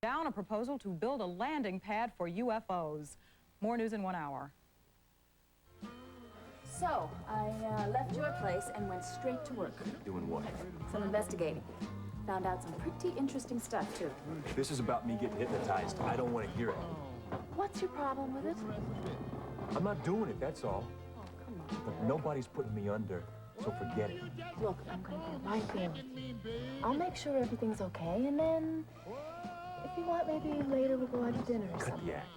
down a proposal to build a landing pad for UFOs. More news in 1 hour. So, I left your place and went straight to work. Doing what? Some investigating. Found out some pretty interesting stuff, too. This is about me getting hypnotized. I don't want to hear it. What's your problem with it? I'm not doing it, that's all. Oh, come on. Look, nobody's putting me under, so forget it. Look, I'm gonna go right there with you. I'll make sure everything's okay, and then, if you want, maybe later we'll go out to dinner or Cut something. the act.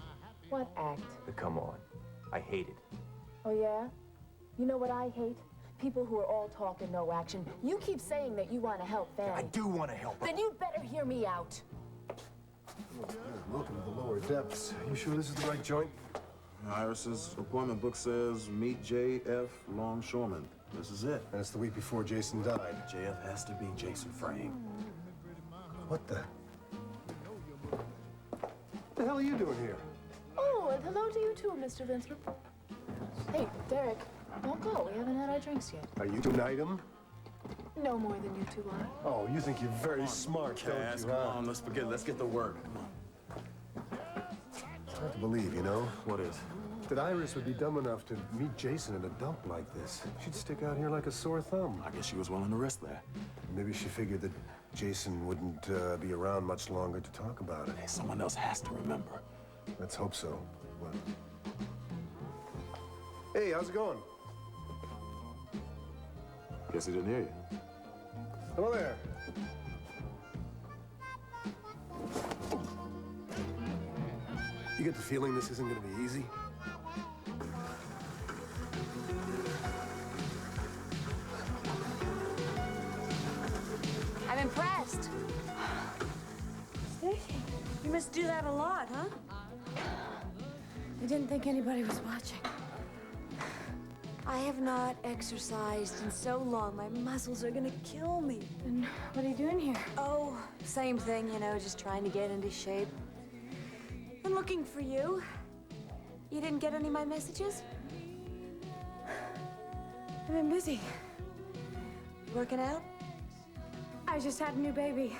What act? Come on. I hate it. Oh, yeah? You know what I hate? People who are all talk and no action. You keep saying that you want to help Fanny. I do want to help her. Then you'd better hear me out. Welcome to the lower depths. You sure this is the right joint? Iris's appointment book says meet J.F. Longshoreman. This is it. And it's the week before Jason died. J.F. has to be Jason Frame. What the? What the hell are you doing here? Oh, and hello to you too, Mr. Winthrop. Hey, Derek, don't go. We haven't had our drinks yet. Are you tonight him? No more than you two are. Oh, you think you're very smart, Cass, don't you, come huh? on, let's forget it. Let's get to work. It's hard to believe, you know? What is? That Iris would be dumb enough to meet Jason in a dump like this. She'd stick out here like a sore thumb. I guess she was willing to risk that. Maybe she figured that Jason wouldn't be around much longer to talk about it. Hey, someone else has to remember. Let's hope so. What? Hey, how's it going? Guess he didn't hear you. Hello there. You get the feeling this isn't going to be easy? I'm impressed. You must do that a lot, huh? I didn't think anybody was watching. I have not exercised in so long. My muscles are gonna kill me. And what are you doing here? Oh, same thing, you know, just trying to get into shape. I'm looking for you. You didn't get any of my messages? I've been busy. Working out? I just had a new baby.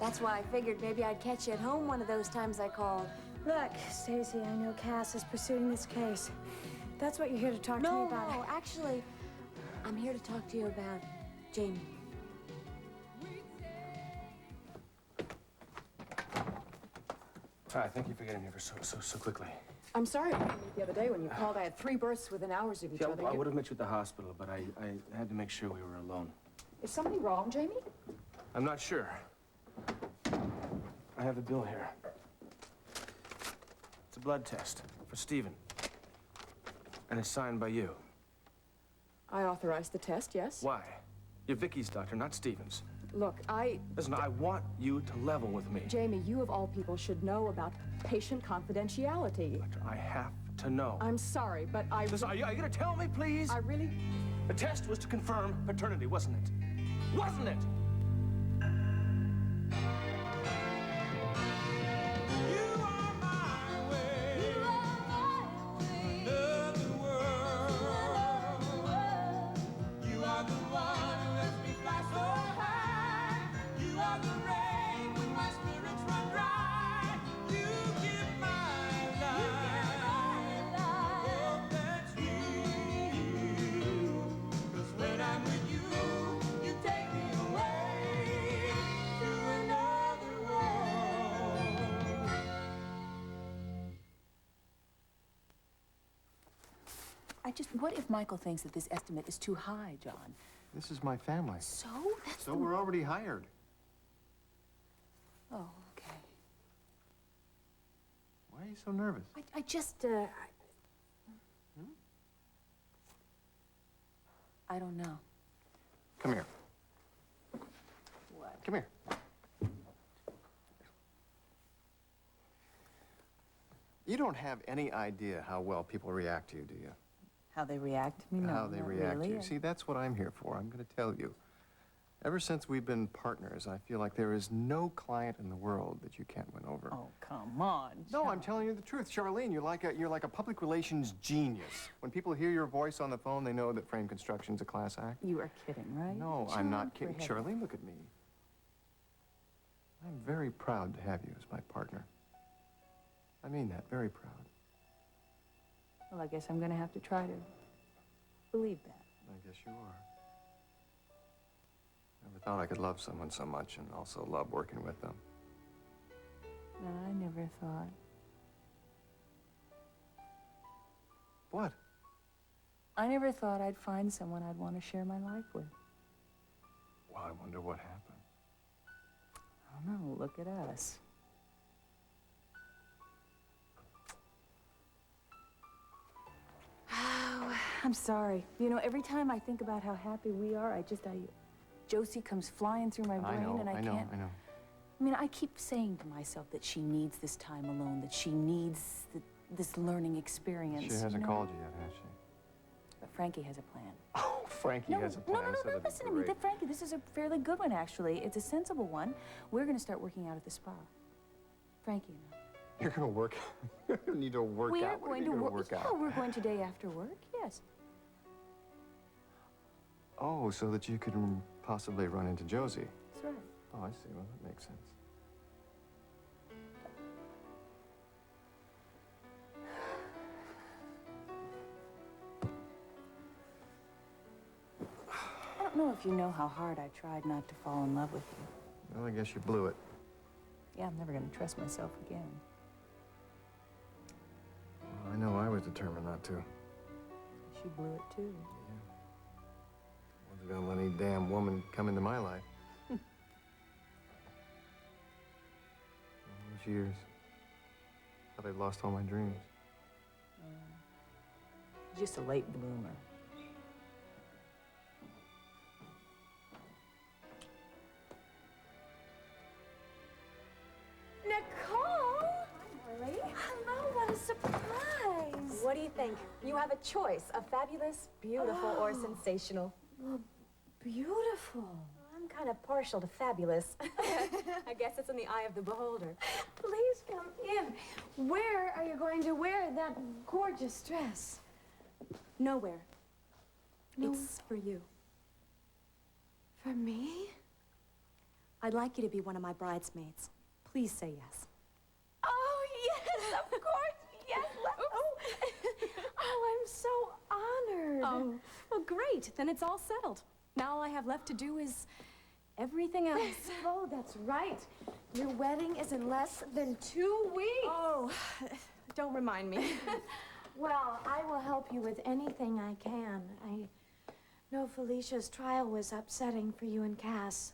That's why I figured maybe I'd catch you at home one of those times I called. Look, Stacy, I know Cass is pursuing this case. That's what you're here to talk to me about. No, actually, I'm here to talk to you about Jamie. Hi, thank you for getting here so quickly. I'm sorry I couldn't meet the other day when you called. I had 3 births within hours of each other. I would have met you at the hospital, but I had to make sure we were alone. Is something wrong, Jamie? I'm not sure. I have the bill here. It's a blood test for Stephen. And it's signed by you. I authorized the test, yes. Why? You're Vicky's doctor, not Stephen's. Look, Listen, I want you to level with me. Jamie, you of all people should know about patient confidentiality. Doctor, I have to know. I'm sorry, but Listen, are you gonna tell me, please? I really... The test was to confirm paternity, wasn't it? Wasn't it? What if Michael thinks that this estimate is too high, John? This is my family. So? That's So we're already hired. Oh, okay. Why are you so nervous? I just, I don't know. Come here. What? Come here. You don't have any idea how well people react to you, do you? How they react to me? No, How they not react really. to you. See, that's what I'm here for. I'm going to tell you. Ever since we've been partners, I feel like there is no client in the world that you can't win over. Oh, come on, No, John. I'm telling you the truth. Charlene, you're like a public relations genius. When people hear your voice on the phone, they know that Frame Construction's a class act. You are kidding, right? No, John, I'm not kidding. for heaven's Charlene, look at me. I'm very proud to have you as my partner. I mean that, very proud. Well, I guess I'm gonna have to try to believe that. I guess you are. Never thought I could love someone so much and also love working with them. No, I never thought. What? I never thought I'd find someone I'd want to share my life with. Well, I wonder what happened. I don't know, look at us. Oh, I'm sorry. You know, every time I think about how happy we are, Josie comes flying through my brain and I can't. I know. I mean, I keep saying to myself that she needs this time alone, that she needs this learning experience. She hasn't called you yet, has she? But Frankie has a plan. Oh, Frankie has a plan. No, so that'd be listen to me. great. Frankie, this is a fairly good one, actually. It's a sensible one. We're going to start working out at the spa. Frankie and I. You're going to work? You don't need to work We out. are What going are you to gonna work. out? Yeah, we're going today after work, yes. Oh, so that you could possibly run into Josie. That's right. Oh, I see. Well, that makes sense. I don't know if you know how hard I tried not to fall in love with you. Well, I guess you blew it. Yeah, I'm never going to trust myself again. Well, I know I was determined not to. She blew it, too. Wasn't gonna let any damn woman come into my life. All those years. Thought I'd lost all my dreams. Just a late bloomer. Nicole! Hi, Marley. Hello, what a surprise. What do you think? You have a choice of fabulous, beautiful, or sensational. Well, beautiful. I'm kind of partial to fabulous. I guess it's in the eye of the beholder. Please come in. Where are you going to wear that gorgeous dress? Nowhere. No. It's for you. For me? I'd like you to be one of my bridesmaids. Please say yes. Oh, yes, of course. Yes. Oh, I'm so honored. Oh, well, great. Then it's all settled. Now all I have left to do is everything else. Oh, that's right. Your wedding is in less than 2 weeks. Oh, don't remind me. Well, I will help you with anything I can. I know Felicia's trial was upsetting for you and Cass.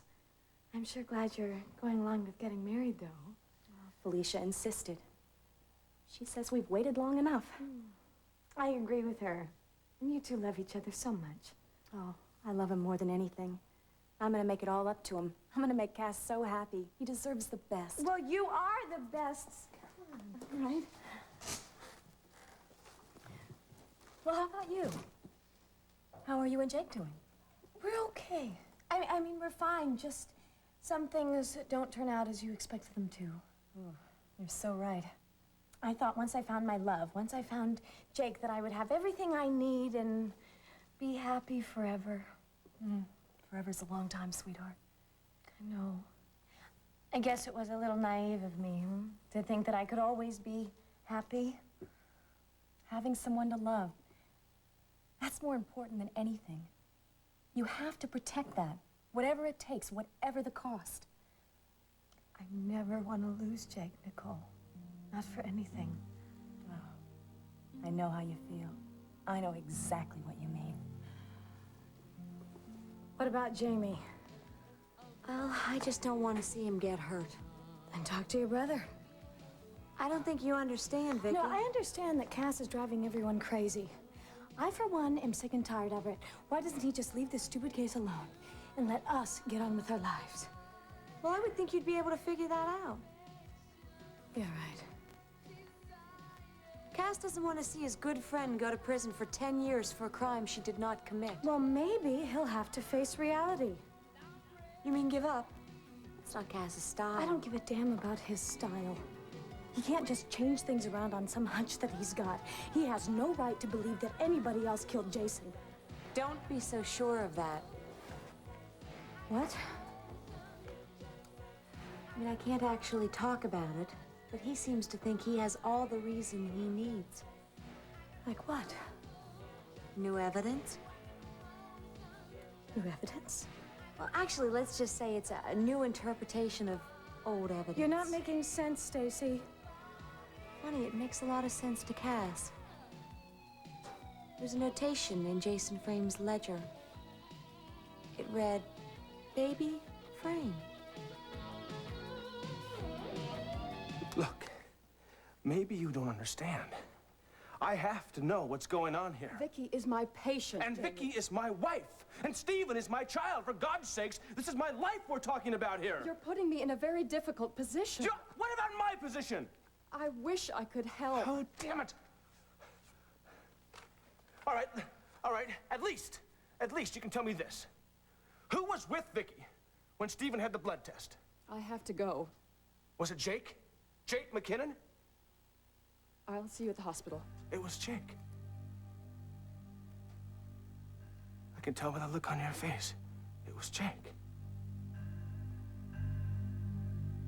I'm sure glad you're going along with getting married, though. Felicia insisted. She says we've waited long enough. I agree with her. And you two love each other so much. Oh, I love him more than anything. I'm gonna make it all up to him. I'm gonna make Cass so happy. He deserves the best. Well, you are the best. Come on, right? Well, how about you? How are you and Jake doing? We're okay. I mean, we're fine. Just some things don't turn out as you expected them to. You're so right. I thought once I found my love, once I found Jake, that I would have everything I need and be happy forever. Forever's a long time, sweetheart. I know. I guess it was a little naive of me, to think that I could always be happy. Having someone to love, that's more important than anything. You have to protect that, whatever it takes, whatever the cost. I never want to lose Jake, Nicole. Not for anything. I know how you feel. I know exactly what you mean. What about Jamie? Well, I just don't want to see him get hurt. Then talk to your brother. I don't think you understand, Vicky. No, I understand that Cass is driving everyone crazy. I, for one, am sick and tired of it. Why doesn't he just leave this stupid case alone and let us get on with our lives? Well, I would think you'd be able to figure that out. You're right. Cass doesn't want to see his good friend go to prison for 10 years for a crime she did not commit. Well, maybe he'll have to face reality. You mean give up? That's not Cass's style. I don't give a damn about his style. He can't just change things around on some hunch that he's got. He has no right to believe that anybody else killed Jason. Don't be so sure of that. What? I mean, I can't actually talk about it, but he seems to think he has all the reason he needs. Like what? New evidence? New evidence? Well, actually, let's just say it's a new interpretation of old evidence. You're not making sense, Stacy. Funny, it makes a lot of sense to Cass. There's a notation in Jason Frame's ledger. It read, "Baby Frame." Look, maybe you don't understand. I have to know what's going on here. Vicky is my patient. And David. Vicky is my wife. And Stephen is my child. For God's sakes, this is my life we're talking about here. You're putting me in a very difficult position. What about my position? I wish I could help. Oh, damn it. All right. At least you can tell me this. Who was with Vicky when Stephen had the blood test? I have to go. Was it Jake? Jake McKinnon? I'll see you at the hospital. It was Jake. I can tell by the look on your face. It was Jake.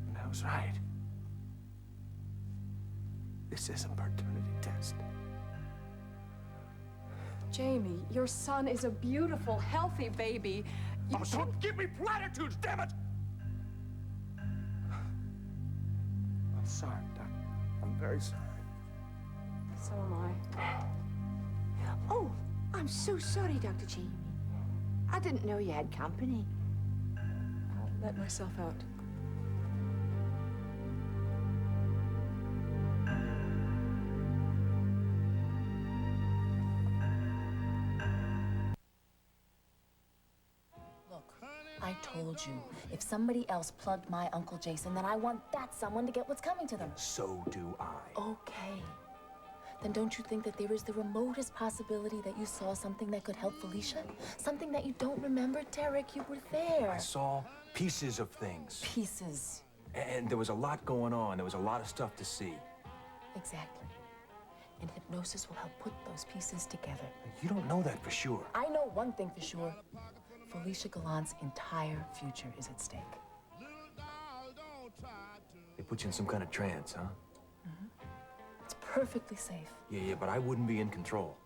And I was right. This is a paternity test. Jamie, your son is a beautiful, healthy baby. You Oh, don't give me platitudes, damn it! I'm sorry, Doc. I'm very sorry. So am I. Oh, I'm so sorry, Dr. Jamie. I didn't know you had company. I'll let myself out. Look, I told you, if somebody else plugged my Uncle Jason, then I want that someone to get what's coming to them. So do I. Okay. Then don't you think that there is the remotest possibility that you saw something that could help Felicia? Something that you don't remember? Derek, you were there. I saw pieces of things. Pieces. And there was a lot going on. There was a lot of stuff to see. Exactly. And hypnosis will help put those pieces together. You don't know that for sure. I know one thing for sure. Felicia Gallant's entire future is at stake. They put you in some kind of trance, huh? It's perfectly safe. Yeah, but I wouldn't be in control.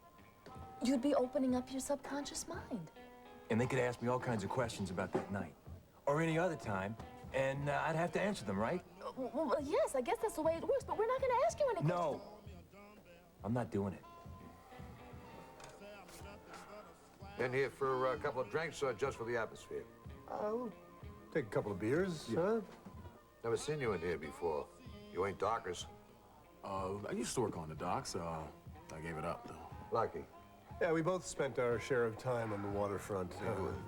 You'd be opening up your subconscious mind. And they could ask me all kinds of questions about that night. Or any other time, and I'd have to answer them, right? Well, yes, I guess that's the way it works, but we're not going to ask you any No. questions. I'm not doing it. In here for a couple of drinks or just for the atmosphere? I'll take a couple of beers, huh? Never seen you in here before. You ain't dockers. I used to work on the docks. I gave it up, though. Lucky. Yeah, we both spent our share of time on the waterfront.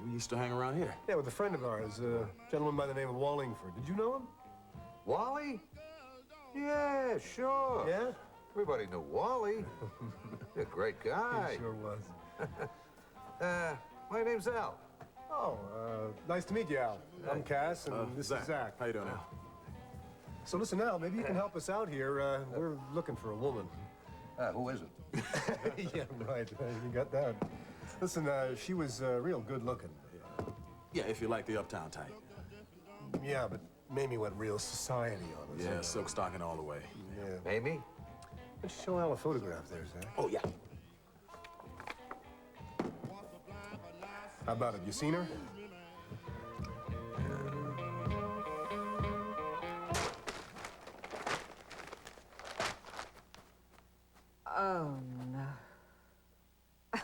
We used to hang around here. Yeah, with a friend of ours, a gentleman by the name of Wallingford. Did you know him? Wally? Yeah, sure. Yeah? Everybody knew Wally. You're a great guy. He sure was. My name's Al. Oh, nice to meet you, Al. I'm Cass, and this is Zach. How you doing, Al? So listen, Al, maybe you can help us out here. We're looking for a woman. Who isn't? Yeah, right. You got that. Listen, she was real good looking. Yeah, if you like the uptown type. Yeah, but Mamie went real society on us. Yeah, silk stocking all the way. Yeah. Mamie? Why don't you show Al a photograph there, Zach? Oh, yeah. How about it? You seen her? Oh, no.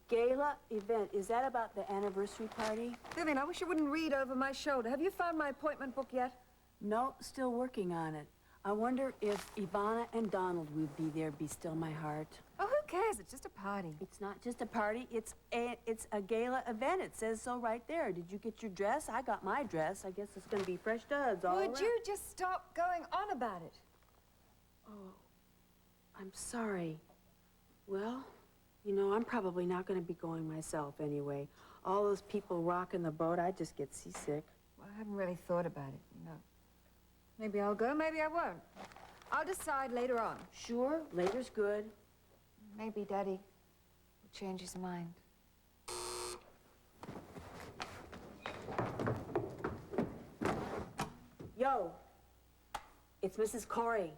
Gala event, is that about the anniversary party? Vivian, I wish you wouldn't read over my shoulder. Have you found my appointment book yet? No, still working on it. I wonder if Ivana and Donald would be there, Be Still My Heart. Oh, who cares? It's just a party. It's not just a party, it's a gala event. It says so right there. Did you get your dress? I got my dress. I guess it's gonna be fresh duds all Would around. you just stop going on about it? Oh, I'm sorry. Well, you know, I'm probably not gonna be going myself anyway. All those people rocking the boat, I just get seasick. Well, I haven't really thought about it, you know. Maybe I'll go, maybe I won't. I'll decide later on. Sure, later's good. Maybe Daddy will change his mind. Yo, Hello. It's Mrs. Corey.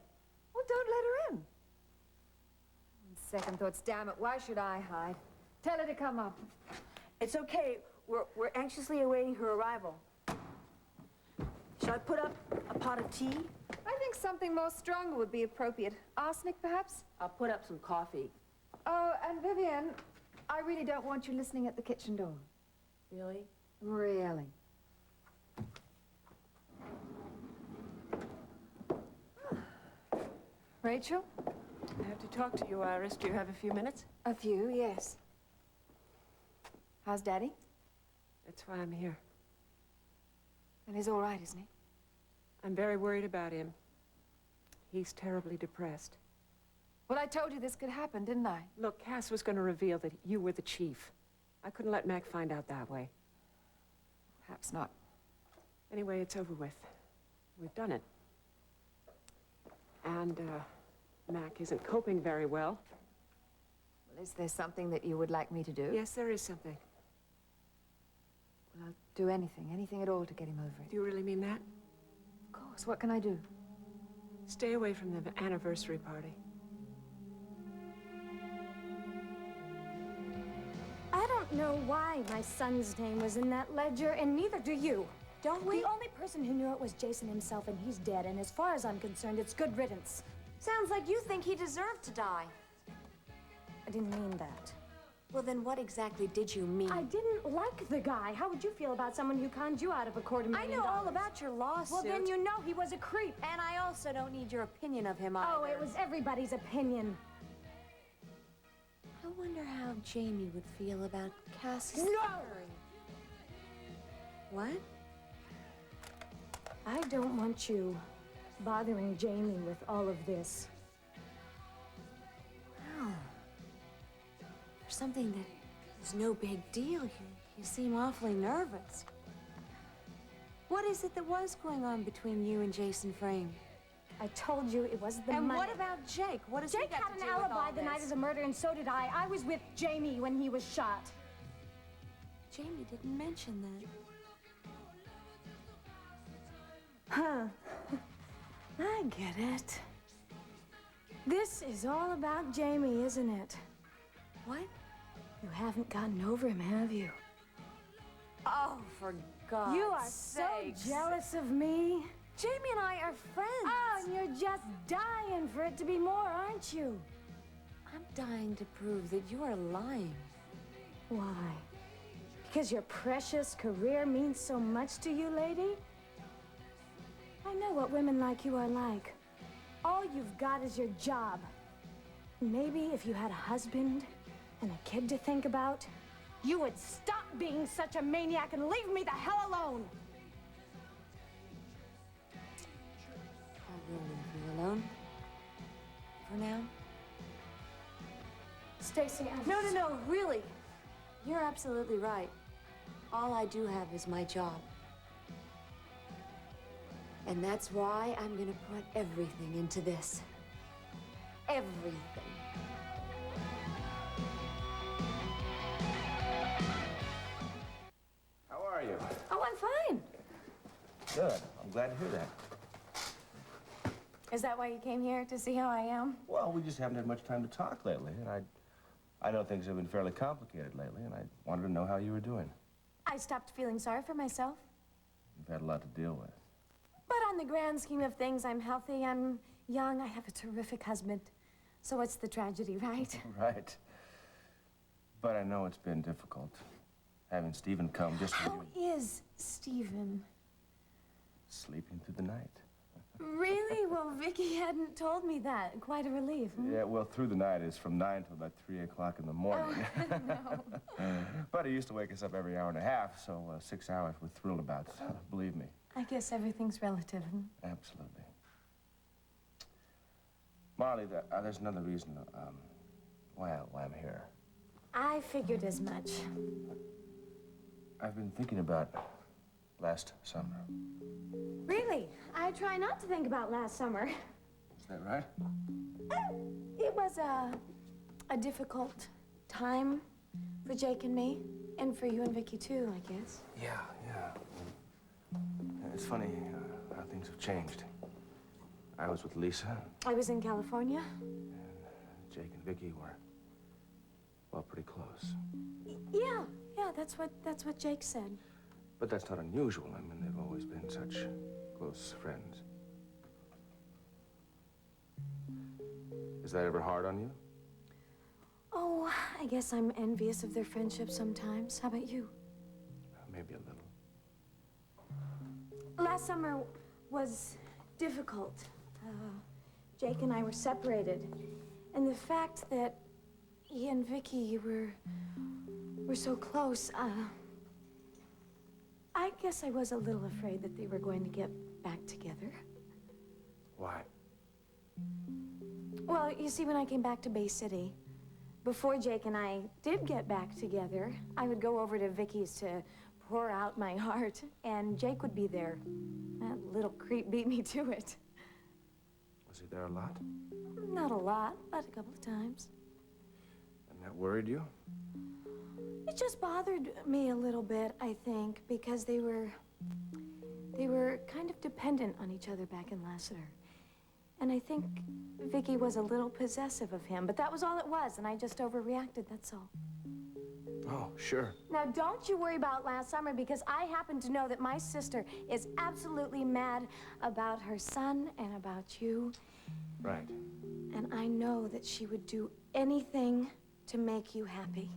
Well, don't let her in. On second thoughts, damn it, why should I hide? Tell her to come up. It's okay. We're anxiously awaiting her arrival. Shall I put up a pot of tea? I think something more stronger would be appropriate. Arsenic, perhaps? I'll put up some coffee. Oh, and Vivian, I really don't want you listening at the kitchen door. Really? Really. Rachel? I have to talk to you, Iris. Do you have a few minutes? A few, yes. How's Daddy? That's why I'm here. And he's all right, isn't he? I'm very worried about him. He's terribly depressed. Well, I told you this could happen, didn't I? Look, Cass was going to reveal that you were the chief. I couldn't let Mac find out that way. Perhaps not. Anyway, it's over with. We've done it. And, Mac isn't coping very well. Well, is there something that you would like me to do? Yes, there is something. Well, I'll do anything at all to get him over it. Do you really mean that? Of course. What can I do? Stay away from the anniversary party. I don't know why my son's name was in that ledger, and neither do you. Don't we? The only person who knew it was Jason himself, and he's dead. And as far as I'm concerned, it's good riddance. Sounds like you think he deserved to die. I didn't mean that. Well, then what exactly did you mean? I didn't like the guy. How would you feel about someone who conned you out of $250,000? I know all about your lawsuit. Well, then you know he was a creep. And I also don't need your opinion of him either. Oh, it was everybody's opinion. I wonder how Jamie would feel about Cass's No! theory. What? I don't want you bothering Jamie with all of this. Well, for something that is no big deal, you seem awfully nervous. What is it that was going on between you and Jason Frame? I told you it was the And money. what about Jake? What does he Jake got had to an do with all alibi the night this? of the murder, and so did I. I was with Jamie when he was shot. Jamie didn't mention that. Huh. I get it. This is all about Jamie, isn't it? What? You haven't gotten over him, have you? Oh, for God's You are sakes. so jealous of me. Jamie and I are friends. Oh, and you're just dying for it to be more, aren't you? I'm dying to prove that you are lying. Why? Because your precious career means so much to you, lady? I know what women like you are like. All you've got is your job. Maybe if you had a husband and a kid to think about, you would stop being such a maniac and leave me the hell alone. I will leave you alone. For now. Stacy, No, really. You're absolutely right. All I do have is my job. And that's why I'm gonna put everything into this. Everything. How are you? Oh, I'm fine. Good. I'm glad to hear that. Is that why you came here, to see how I am? Well, we just haven't had much time to talk lately, and I know things have been fairly complicated lately, and I wanted to know how you were doing. I stopped feeling sorry for myself. You've had a lot to deal with. But on the grand scheme of things, I'm healthy, I'm young, I have a terrific husband. So what's the tragedy, right? Right. But I know it's been difficult. Having Stephen come just for How you. is Stephen? Sleeping through the night. Really? Well, Vicky hadn't told me that. Quite a relief. Yeah, well, through the night is from 9 till about 3 o'clock in the morning. Oh, no. But he used to wake us up every hour and a half, so 6 hours we're thrilled about, believe me. I guess everything's relative. Absolutely. Marley, there's another reason why I'm here. I figured as much. I've been thinking about last summer. Really? I try not to think about last summer. Is that right? It was a difficult time for Jake and me, and for you and Vicky too, I guess. Yeah. It's funny how things have changed. I was with Lisa. I was in California. Jake and Vicky were, well, pretty close. Yeah, that's what Jake said. But that's not unusual. I mean, they've always been such close friends. Is that ever hard on you? Oh, I guess I'm envious of their friendship sometimes. How about you? Maybe a little. Last summer was difficult. Jake and I were separated. And the fact that he and Vicky were so close, I guess I was a little afraid that they were going to get back together. Why? Well, you see, when I came back to Bay City, before Jake and I did get back together, I would go over to Vicky's to pour out my heart, and Jake would be there. That little creep beat me to it. Was he there a lot? Not a lot, but a couple of times. And that worried you? It just bothered me a little bit, I think, because they were kind of dependent on each other back in Lassiter. And I think Vicky was a little possessive of him, but that was all it was, and I just overreacted, that's all. Oh, sure. Now, don't you worry about last summer, because I happen to know that my sister is absolutely mad about her son and about you. Right. And I know that she would do anything to make you happy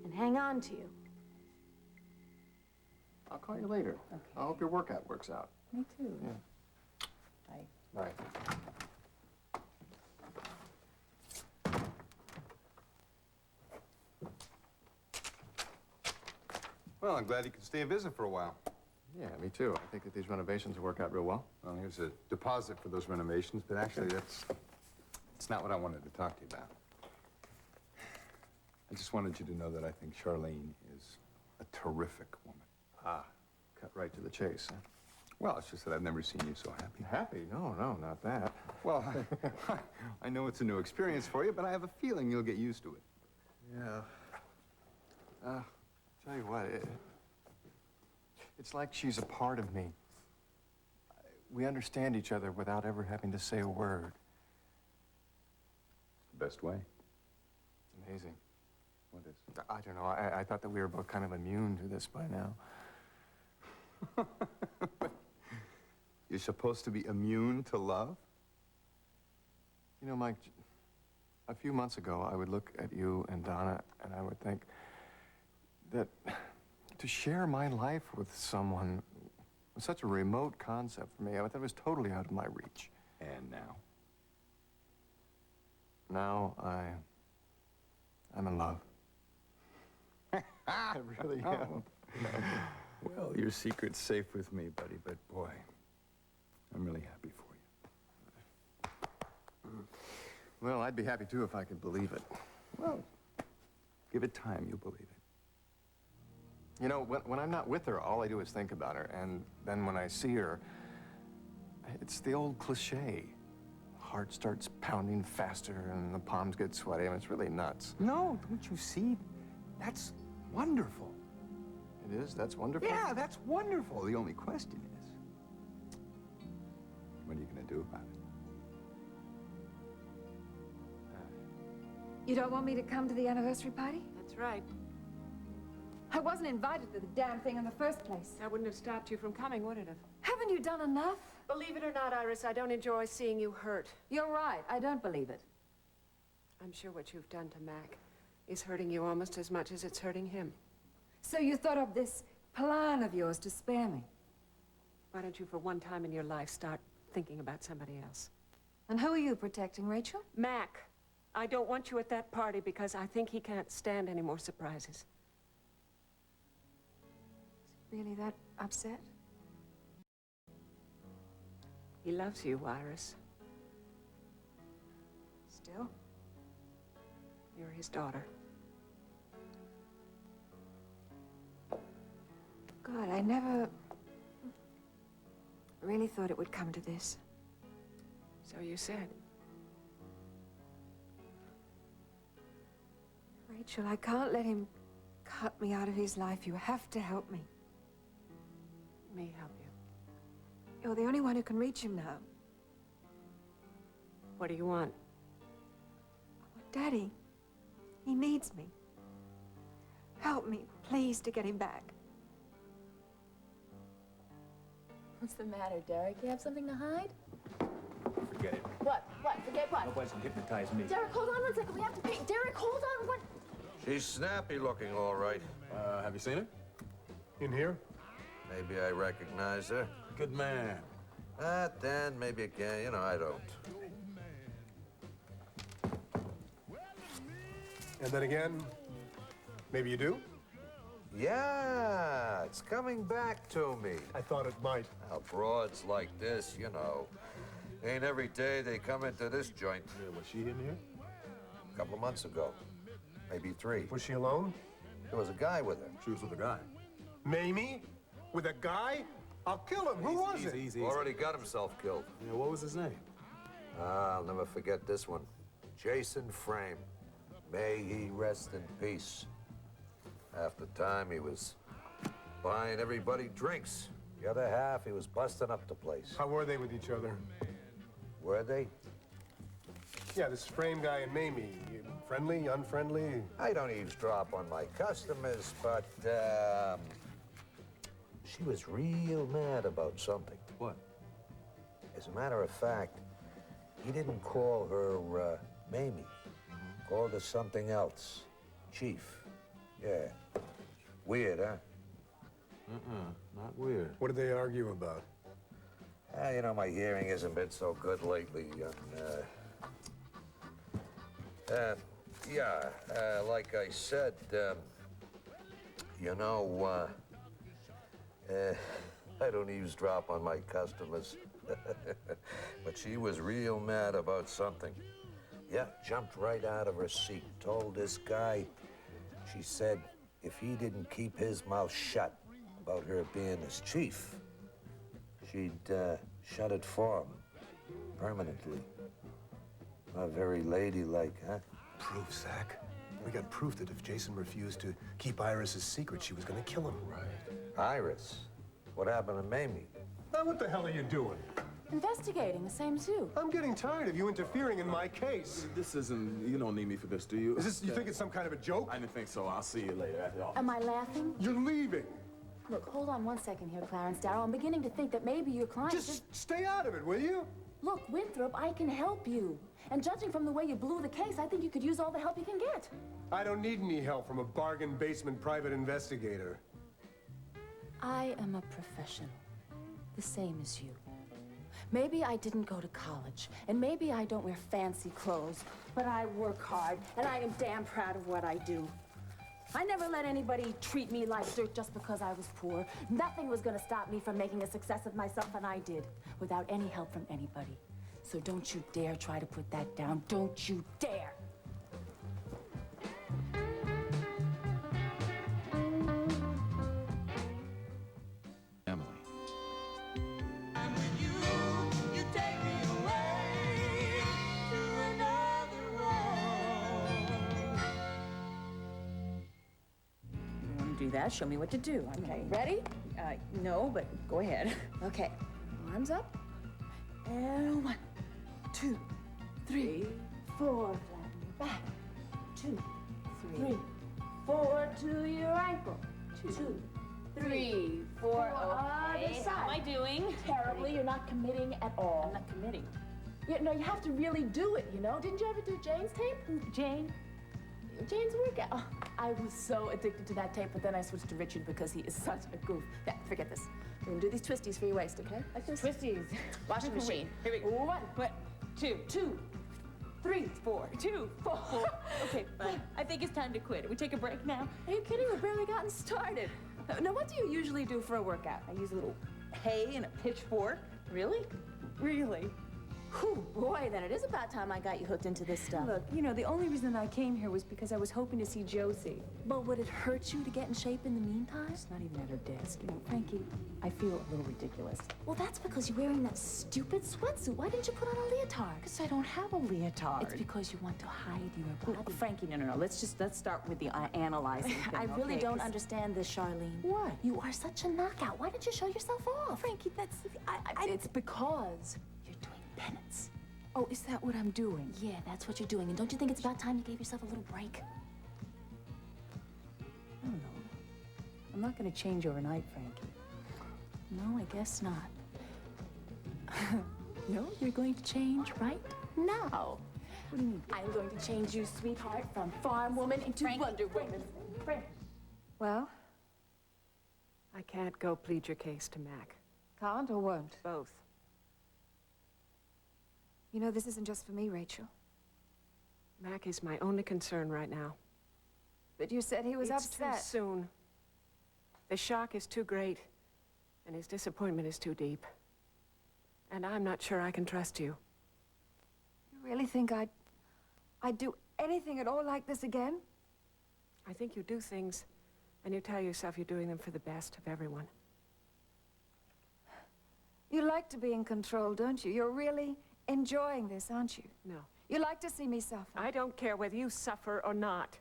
and hang on to you. I'll call you later. Okay. I hope your workout works out. Me too. Yeah. Bye. Bye. Well, I'm glad you could stay and visit for a while. Yeah, me too. I think that these renovations will work out real well. Well, here's a deposit for those renovations, but actually that's not what I wanted to talk to you about. I just wanted you to know that I think Charlene is a terrific woman. Ah, cut right to the chase, huh? Well, it's just that I've never seen you so happy. Happy? No, not that. Well, I know it's a new experience for you, but I have a feeling you'll get used to it. Yeah. Tell you what, it's like she's a part of me. We understand each other without ever having to say a word. It's the best way. It's amazing. What is? I don't know. I thought that we were both kind of immune to this by now. You're supposed to be immune to love? You know, Mike, a few months ago, I would look at you and Donna, and I would think that to share my life with someone was such a remote concept for me. I thought it was totally out of my reach. And now? Now I'm in love. I really am. Well, your secret's safe with me, buddy, but boy, I'm really happy for you. Well, I'd be happy too if I could believe it. Well, give it time, you'll believe it. You know, when I'm not with her, all I do is think about her. And then when I see her, it's the old cliche. Heart starts pounding faster and the palms get sweaty. I mean, it's really nuts. No, don't you see? That's wonderful. It is? That's wonderful? Yeah, that's wonderful. The only question is, what are you going to do about it? You don't want me to come to the anniversary party? That's right. I wasn't invited to the damn thing in the first place. That wouldn't have stopped you from coming, would it have? Haven't you done enough? Believe it or not, Iris, I don't enjoy seeing you hurt. You're right. I don't believe it. I'm sure what you've done to Mac is hurting you almost as much as it's hurting him. So you thought of this plan of yours to spare me? Why don't you, for one time in your life, start thinking about somebody else? And who are you protecting, Rachel? Mac. I don't want you at that party because I think he can't stand any more surprises. Really that upset? He loves you, Iris. Still? You're his daughter. God, I never really thought it would come to this. So you said. Rachel, I can't let him cut me out of his life. You have to help me. Me help you. You're the only one who can reach him now. What do you want? Daddy, he needs me. Help me, please, to get him back. What's the matter, Derek? You have something to hide? Forget it. What? What? Forget what? Nobody's gonna hypnotize me. Derek, hold on 1 second. We have to pay. Derek, hold on. What? She's snappy looking, all right. Have you seen her? In here? Maybe I recognize her. Good man. Then maybe again, you know, I don't. And then again, maybe you do? Yeah, it's coming back to me. I thought it might. Now, broads like this, you know, ain't every day they come into this joint. Yeah, was she in here? A couple of months ago, maybe 3. Was she alone? There was a guy with her. She was with a guy. Mamie? With a guy? I'll kill him. Who was it? Easy. Already got himself killed. Yeah, what was his name? I'll never forget this one. Jason Frame. May he rest in peace. Half the time he was buying everybody drinks. The other half he was busting up the place. How were they with each other? Were they? Yeah, this Frame guy and Mamie. Friendly, unfriendly? I don't eavesdrop on my customers, but she was real mad about something. What? As a matter of fact, he didn't call her Mamie. Called her something else. Chief. Yeah. Weird, huh? Not weird. What did they argue about? You know, my hearing hasn't been so good lately. Like I said, you know, I don't eavesdrop on my customers. But she was real mad about something. Yeah, jumped right out of her seat, told this guy, she said if he didn't keep his mouth shut about her being his chief, she'd shut it for him permanently. Not very ladylike, huh? Proof, Zach. We got proof that if Jason refused to keep Iris's secret, she was gonna kill him. Right. Iris? What happened to Mamie? Now, what the hell are you doing? Investigating, the same as you. I'm getting tired of you interfering in my case. This isn't... You don't need me for this, do you? Is this... You think it's some kind of a joke? I didn't think so. I'll see you later at the office. Am I laughing? You're leaving. Look, hold on 1 second here, Clarence Darrow. I'm beginning to think that maybe your client Just stay out of it, will you? Look, Winthrop, I can help you. And judging from the way you blew the case, I think you could use all the help you can get. I don't need any help from a bargain basement private investigator. I am a professional, the same as you. Maybe I didn't go to college, and maybe I don't wear fancy clothes, but I work hard, and I am damn proud of what I do. I never let anybody treat me like dirt just because I was poor. Nothing was gonna stop me from making a success of myself, and I did, without any help from anybody. So don't you dare try to put that down. Don't you dare! Emily. Do that. Show me what to do. Okay, ready? No, but go ahead. Okay, arms up. And 1, 2, 3, 4. Flatten your back. 2, 3, 4 to your ankle. 2, 3, 4. Okay. How am I doing? Terribly. You're not committing at all. I'm not committing. No, you have to really do it, you know? Didn't you ever do Jane's tape? Jane's workout. Oh, I was so addicted to that tape, but then I switched to Richard because he is such a goof. Yeah, forget this. We're gonna do these twisties for your waist, okay? Like this. Twisties. Washing machine. Here we go. 1, 2, 3, 4, 2, 4. Okay, fine. I think it's time to quit. We take a break now? Are you kidding? We've barely gotten started. Now, what do you usually do for a workout? I use a little hay and a pitchfork. Really? Really? Whew, boy, then it is about time I got you hooked into this stuff. Look, you know, the only reason I came here was because I was hoping to see Josie. But would it hurt you to get in shape in the meantime? She's not even at her desk. You know, Frankie, I feel a little ridiculous. Well, that's because you're wearing that stupid sweatsuit. Why didn't you put on a leotard? Because I don't have a leotard. It's because you want to hide your body. Frankie, no. Let's start with the analyzing thing, I really okay? don't understand this, Charlene. What? You are such a knockout. Why didn't you show yourself off? Frankie, that's... It's because you're doing penance. Oh, is that what I'm doing? Yeah, that's what you're doing. And don't you think it's about time you gave yourself a little break? I don't know. I'm not going to change overnight, Frankie. No, I guess not. No, you're going to change right now. What do you mean? I'm going to change you, sweetheart, from farm woman into Wonder Woman. Well, I can't go plead your case to Mac. Can't or won't? Both. You know, this isn't just for me, Rachel. Mac is my only concern right now. But you said he was upset. It's too soon. The shock is too great, and his disappointment is too deep. And I'm not sure I can trust you. You really think I'd do anything at all like this again? I think you do things, and you tell yourself you're doing them for the best of everyone. You like to be in control, don't you? You're really enjoying this, aren't you? No. You like to see me suffer. I don't care whether you suffer or not.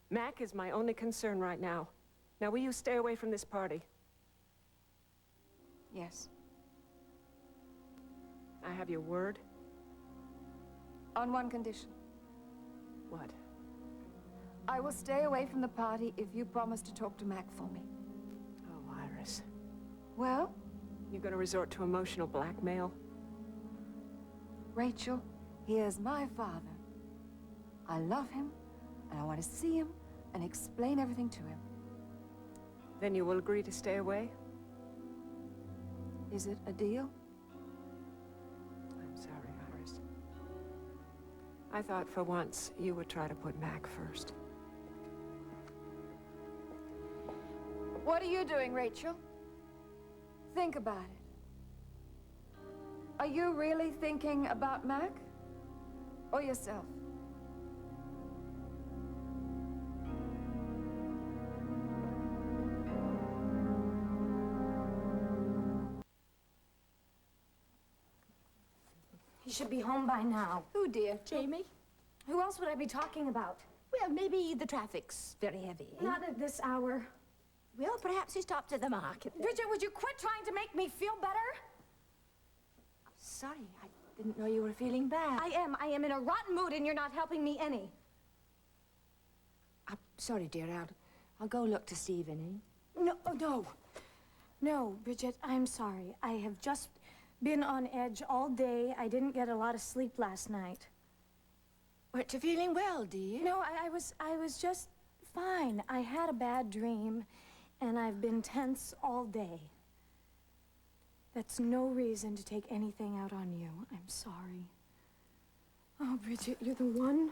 Mac is my only concern right now. Now, will you stay away from this party? Yes. I have your word? On one condition. What? I will stay away from the party if you promise to talk to Mac for me. Oh, Iris. Well? You're gonna resort to emotional blackmail? Rachel, he is my father. I love him, and I want to see him and explain everything to him. Then you will agree to stay away? Is it a deal? I'm sorry, Iris. I thought for once you would try to put Mac first. What are you doing, Rachel? Think about it. Are you really thinking about Mac? Or yourself? He should be home by now. Who, dear? Jamie? Who else would I be talking about? Well, maybe the traffic's very heavy. Not at this hour. Well, perhaps he stopped at the market. Bridget, would you quit trying to make me feel better? Sorry, I didn't know you were feeling bad. I am in a rotten mood and you're not helping me any. I'm sorry, dear. I'll go look to Stephen, eh? No, no. No, Bridget, I'm sorry. I have just been on edge all day. I didn't get a lot of sleep last night. Weren't you feeling well, dear? No, I was just fine. I had a bad dream, and I've been tense all day. That's no reason to take anything out on you. I'm sorry. Oh, Bridget, you're the one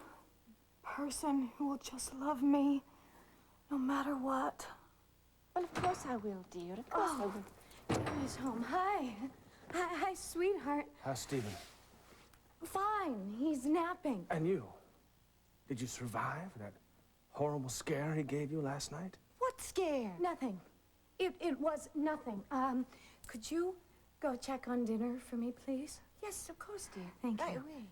person who will just love me no matter what. Well, of course I will, dear. Of course I will. He's home. Hi. Hi, sweetheart. How's Stephen? Fine. He's napping. And you? Did you survive that horrible scare he gave you last night? What scare? Nothing. It was nothing. Could you go check on dinner for me, please? Yes, of course, dear. Thank you. Right away.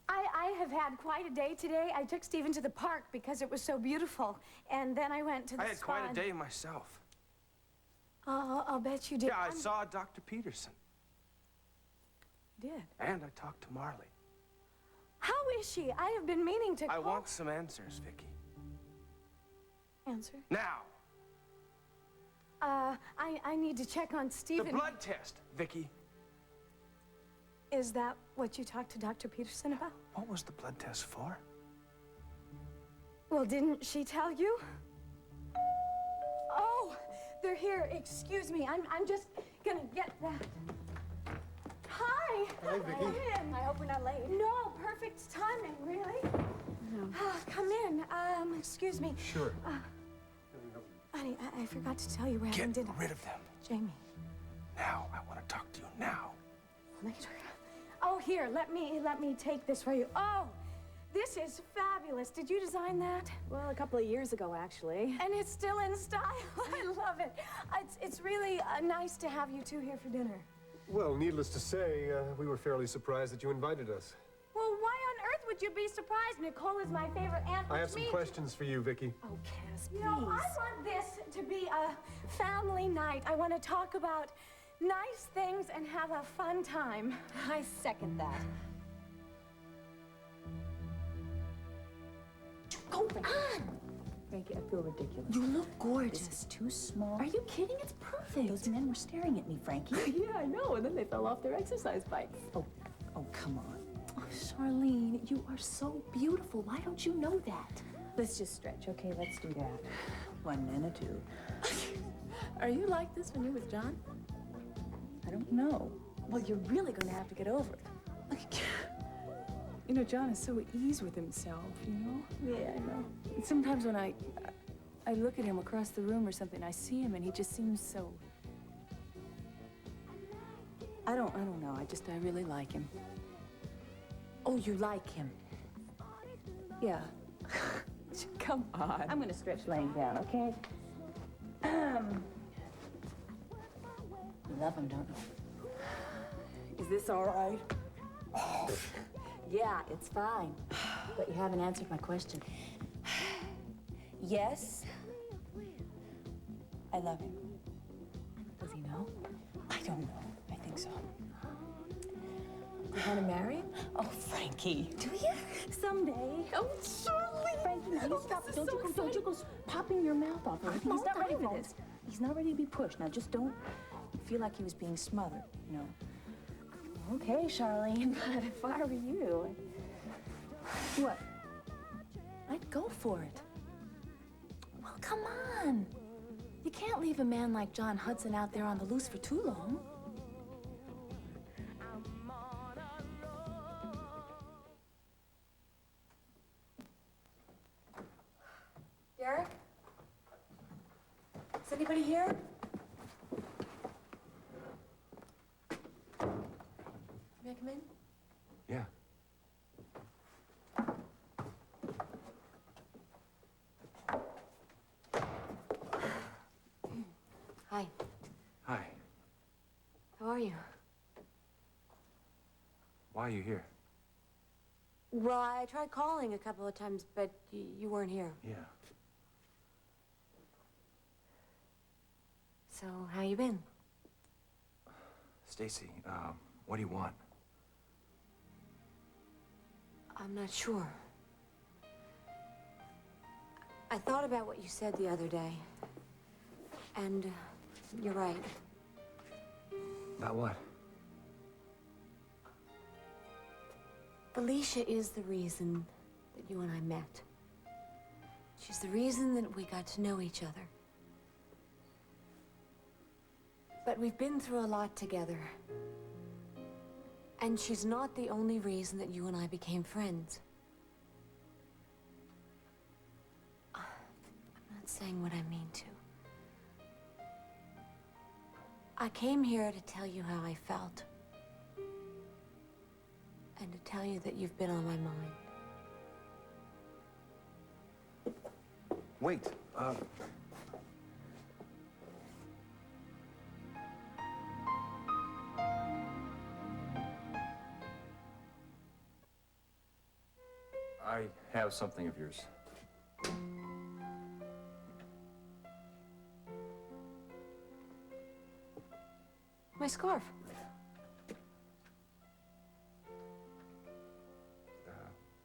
I have had quite a day today. I took Stephen to the park because it was so beautiful. And then I went to the I had spa. quite a day myself. I'll bet you did. Yeah, I saw Dr. Peterson. You did? And I talked to Marley. How is she? I have been meaning to I call. want some answers, Vicky. Answer? Now! I need to check on Stephen. The blood test, Vicky. Is that what you talked to Dr. Peterson about? What was the blood test for? Well, didn't she tell you? Oh, they're here. Excuse me. I'm just gonna get that. Hi. Hi, Vicky. Come in. I hope we're not late. No, perfect timing, really. No. Come in. Excuse me. Sure. Honey, I forgot to tell you we're having dinner. Get rid of them. Jamie. Now, I want to talk to you now. Oh, here, let me take this for you. Oh, this is fabulous. Did you design that? Well, a couple of years ago, actually. And it's still in style. I love it. It's really nice to have you two here for dinner. Well, needless to say, we were fairly surprised that you invited us. Well, why on earth would you be surprised? Nicole is my favorite aunt. I have some questions for you, Vicky. Oh, Cass, please. You know, I want this to be a family night. I want to talk about nice things and have a fun time. I second that. Go on! Frankie, I feel ridiculous. You look gorgeous. This is too small. Are you kidding? It's perfect. Those men were staring at me, Frankie. Yeah, I know. And then they fell off their exercise bikes. Oh, come on. Oh, Charlene, you are so beautiful. Why don't you know that? Let's just stretch, okay? Let's do that. 1 and 2. Are you like this when you're with John? I don't know. Well, you're really going to have to get over it. You know, John is so at ease with himself, you know? Yeah, I know. And sometimes when I look at him across the room or something, I see him and he just seems so... I don't know. I really like him. Oh, you like him? Yeah. Come on. I'm gonna stretch laying down, okay? You love him, don't you? Is this all right? Yeah, it's fine. But you haven't answered my question. Yes. I love him. Does he know? I don't know. I think so. You want to marry him? Oh, Frankie. Do you? Someday. Oh, Charlie! Frankie, now you stop. Don't you go popping your mouth off or anything. He's not ready for this. He's not ready to be pushed. Now just don't feel like he was being smothered, you know. Okay, Charlene, but if I were you... What? I'd go for it. Well, come on. You can't leave a man like John Hudson out there on the loose for too long. Derek? Is anybody here? May I come in? Yeah. Hi. Hi. How are you? Why are you here? Well, I tried calling a couple of times, but you weren't here. Yeah. So, how you been? Stacy, what do you want? I'm not sure. I thought about what you said the other day. And you're right. About what? Felicia is the reason that you and I met. She's the reason that we got to know each other. But we've been through a lot together. And she's not the only reason that you and I became friends. I'm not saying what I mean to. I came here to tell you how I felt. And to tell you that you've been on my mind. Wait, I have something of yours. My scarf.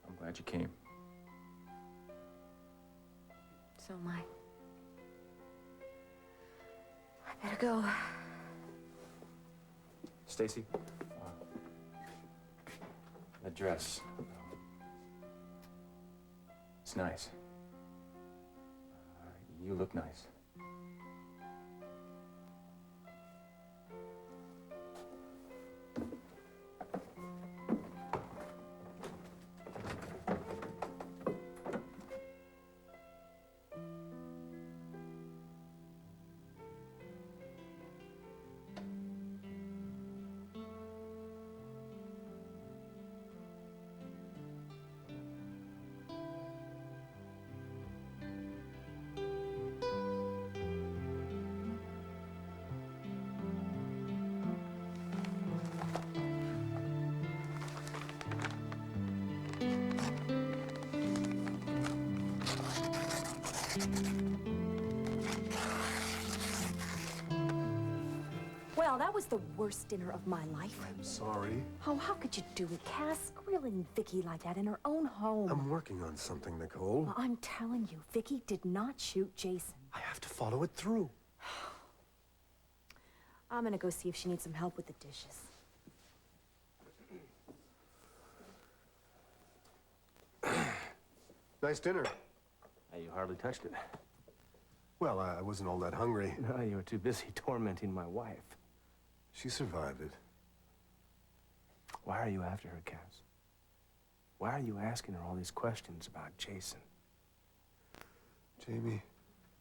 I'm glad you came. So am I. I better go. Stacy, that dress. It's nice. You look nice. Well, that was the worst dinner of my life. I'm sorry. Oh, how could you do it, Cass? Grilling Vicky like that in her own home. I'm working on something, Nicole. Well, I'm telling you, Vicky did not shoot Jason. I have to follow it through. I'm gonna go see if she needs some help with the dishes. Nice dinner. You hardly touched it. Well, I wasn't all that hungry. No, you were too busy tormenting my wife. She survived it. Why are you after her, Cass? Why are you asking her all these questions about Jason? Jamie,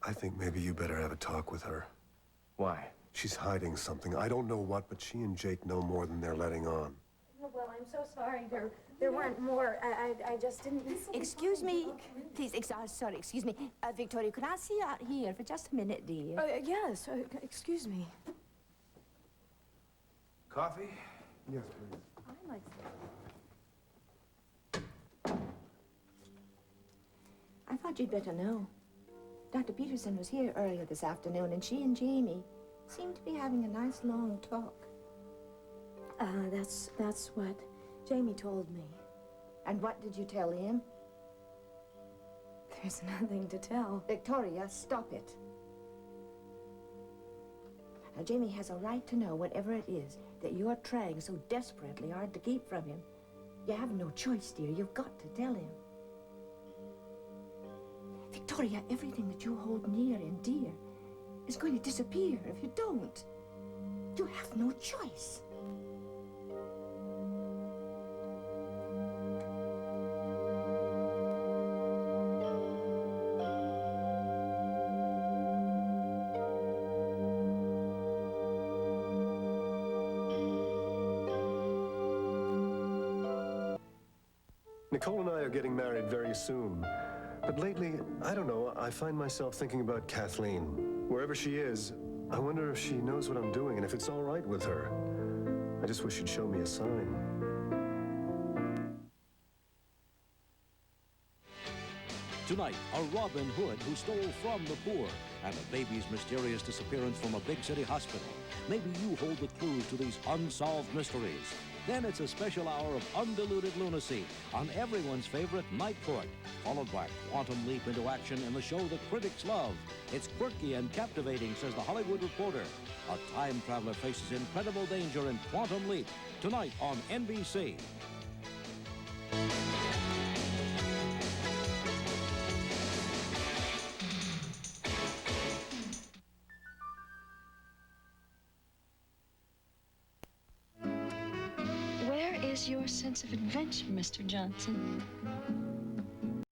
I think maybe you better have a talk with her. Why? She's hiding something. I don't know what, but she and Jake know more than they're letting on. Oh, well, I'm so sorry. There weren't more. I just didn't... Excuse me. Please, sorry, excuse me. Victoria, could I see you out here for just a minute, dear? Yes, excuse me. Coffee? Yes, please. I like I thought you'd better know. Dr. Peterson was here earlier this afternoon, and she and Jamie seemed to be having a nice long talk. That's what Jamie told me. And what did you tell him? There's nothing to tell. Victoria, stop it. Now, Jamie has a right to know whatever it is that you're trying so desperately hard to keep from him. You have no choice, dear. You've got to tell him. Victoria, everything that you hold near and dear is going to disappear if you don't. You have no choice. Nicole and I are getting married very soon. But lately, I don't know, I find myself thinking about Kathleen. Wherever she is, I wonder if she knows what I'm doing and if it's all right with her. I just wish she'd show me a sign. Tonight, a Robin Hood who stole from the poor and a baby's mysterious disappearance from a big city hospital. Maybe you hold the clues to these unsolved mysteries. Then it's a special hour of undiluted lunacy on everyone's favorite Night Court, followed by quantum leap into action in the show the critics love. It's quirky and captivating, says the Hollywood Reporter. A time traveler faces incredible danger in Quantum Leap, tonight on NBC. Where is your sense of adventure, Mr. Johnson?